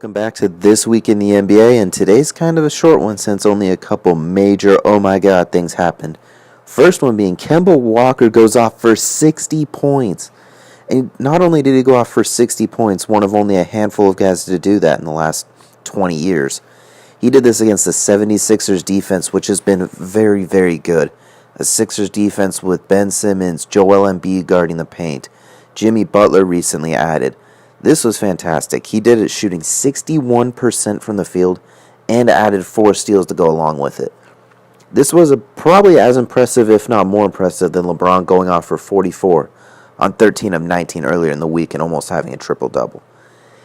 Welcome back to This Week in the NBA, and today's kind of a short one since only a couple major oh my god things happened. First one being Kemba Walker goes off for 60 points. And not only did he go off for 60 points, one of only a handful of guys to do that in the last 20 years. He did this against the 76ers defense, which has been very, very good. A Sixers defense with Ben Simmons, Joel Embiid guarding the paint. Jimmy Butler recently added. This was fantastic. He did it shooting 61% from the field and added 4 steals to go along with it. This was probably as impressive, if not more impressive, than LeBron going off for 44 on 13 of 19 earlier in the week and almost having a triple-double.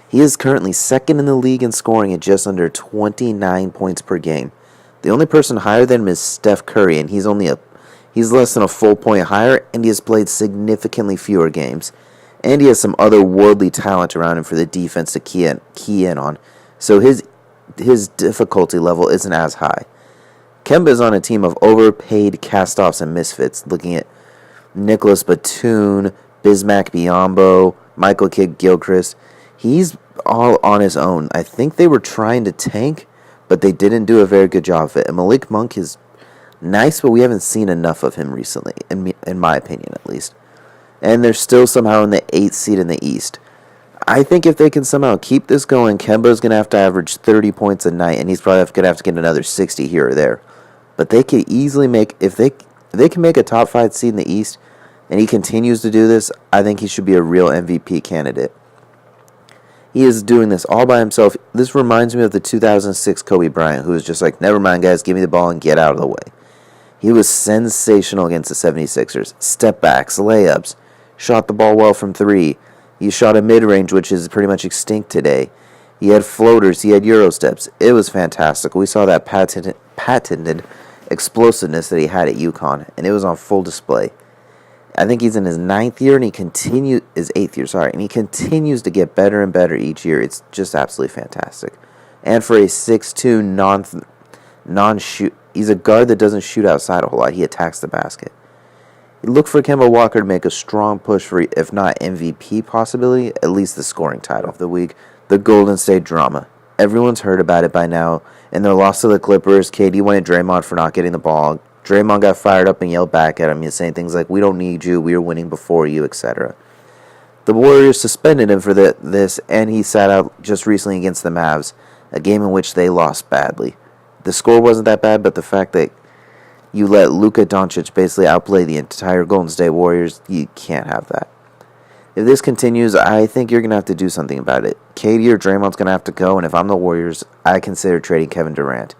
He is currently second in the league in scoring at just under 29 points per game. The only person higher than him is Steph Curry, and he's less than a full point higher, and he has played significantly fewer games. And he has some otherworldly talent around him for the defense to key in on. So his difficulty level isn't as high. Kemba is on a team of overpaid cast-offs and misfits, looking at Nicholas Batum, Bismack Biyombo, Michael Kidd-Gilchrist. He's all on his own. I think they were trying to tank, but they didn't do a very good job of it. And Malik Monk is nice, but we haven't seen enough of him recently, in my opinion at least. And they're still somehow in the 8th seed in the East. I think if they can somehow keep this going, Kemba's going to have to average 30 points a night, and he's probably going to have to get another 60 here or there. But they could easily make, if they can make a top 5 seed in the East, and he continues to do this, I think he should be a real MVP candidate. He is doing this all by himself. This reminds me of the 2006 Kobe Bryant, who was just like, never mind guys, give me the ball and get out of the way. He was sensational against the 76ers. Step backs, layups. Shot the ball well from 3. He shot a mid-range, which is pretty much extinct today. He had floaters. He had Euro steps. It was fantastic. We saw that patented explosiveness that he had at UConn, and it was on full display. I think he's in his 9th year, and he continues to get better and better each year. It's just absolutely fantastic. And for a 6'2", non-shoot, he's a guard that doesn't shoot outside a whole lot. He attacks the basket. Look for Kemba Walker to make a strong push for, if not MVP possibility, at least the scoring title of the week, the Golden State drama. Everyone's heard about it by now. In their loss to the Clippers, KD went at Draymond for not getting the ball. Draymond got fired up and yelled back at him. He's saying things like, we don't need you, we were winning before you, etc. The Warriors suspended him for this, and he sat out just recently against the Mavs, a game in which they lost badly. The score wasn't that bad, but the fact that you let Luka Doncic basically outplay the entire Golden State Warriors, you can't have that. If this continues, I think you're going to have to do something about it. KD or Draymond's going to have to go, and if I'm the Warriors, I consider trading Kevin Durant.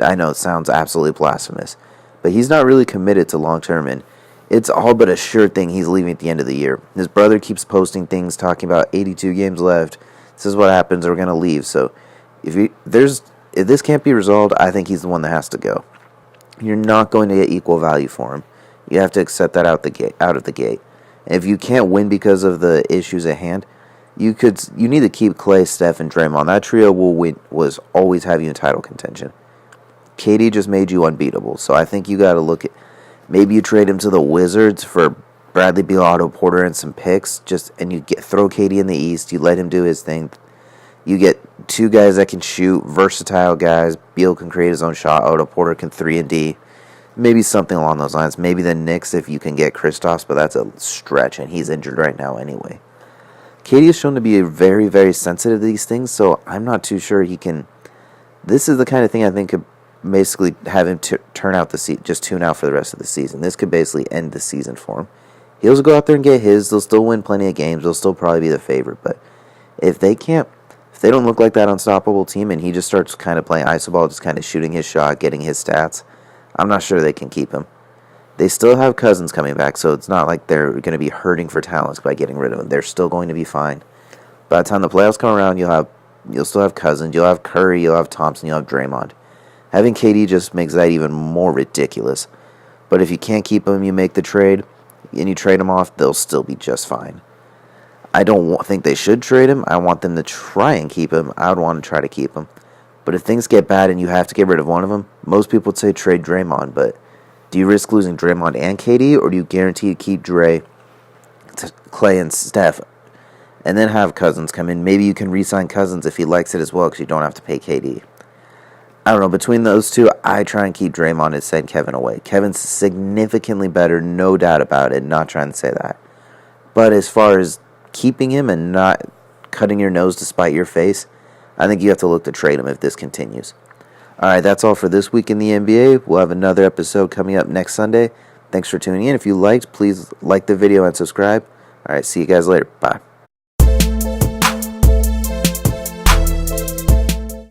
I know it sounds absolutely blasphemous, but he's not really committed to long-term, and it's all but a sure thing he's leaving at the end of the year. His brother keeps posting things talking about 82 games left. This is what happens, we're going to leave. So if this can't be resolved, I think he's the one that has to go. You're not going to get equal value for him. You have to accept that out of the gate. And if you can't win because of the issues at hand, you need to keep Klay, Steph, and Draymond. That trio was always have you in title contention. KD just made you unbeatable, so I think you got to look at maybe you trade him to the Wizards for Bradley Beal, Otto Porter, and some picks. And you throw KD in the East. You let him do his thing. You get 2 guys that can shoot, versatile guys. Beal can create his own shot. Otto Porter can 3 and D. Maybe something along those lines. Maybe the Knicks if you can get Kristaps, but that's a stretch, and he's injured right now anyway. KD is shown to be very, very sensitive to these things, so I'm not too sure he can. This is the kind of thing I think could basically have him turn out just tune out for the rest of the season. This could basically end the season for him. He'll go out there and get his. They'll still win plenty of games. They'll still probably be the favorite, but if they don't look like that unstoppable team and he just starts kind of playing iso ball, just kind of shooting his shot, getting his stats, I'm not sure they can keep him. They still have Cousins coming back, so it's not like they're going to be hurting for talents by getting rid of him. They're still going to be fine. By the time the playoffs come around, you'll still have Cousins, you'll have Curry, you'll have Thompson, you'll have Draymond. Having KD just makes that even more ridiculous. But if you can't keep him, you make the trade, and you trade him off, they'll still be just fine. I don't think they should trade him. I want them to try and keep him. I would want to try to keep him. But if things get bad and you have to get rid of one of them, most people would say trade Draymond. But do you risk losing Draymond and KD, or do you guarantee to keep Klay, and Steph and then have Cousins come in. Maybe you can re-sign Cousins if he likes it as well, because you don't have to pay KD. I don't know. Between those two, I try and keep Draymond and send Kevin away. Kevin's significantly better, no doubt about it. Not trying to say that. But as far as keeping him and not cutting your nose to spite your face, I think you have to look to trade him if this continues. All right, that's all for this week in the NBA. We'll have another episode coming up next Sunday. Thanks for tuning in. If you liked, please like the video and subscribe. All right, see you guys later. Bye.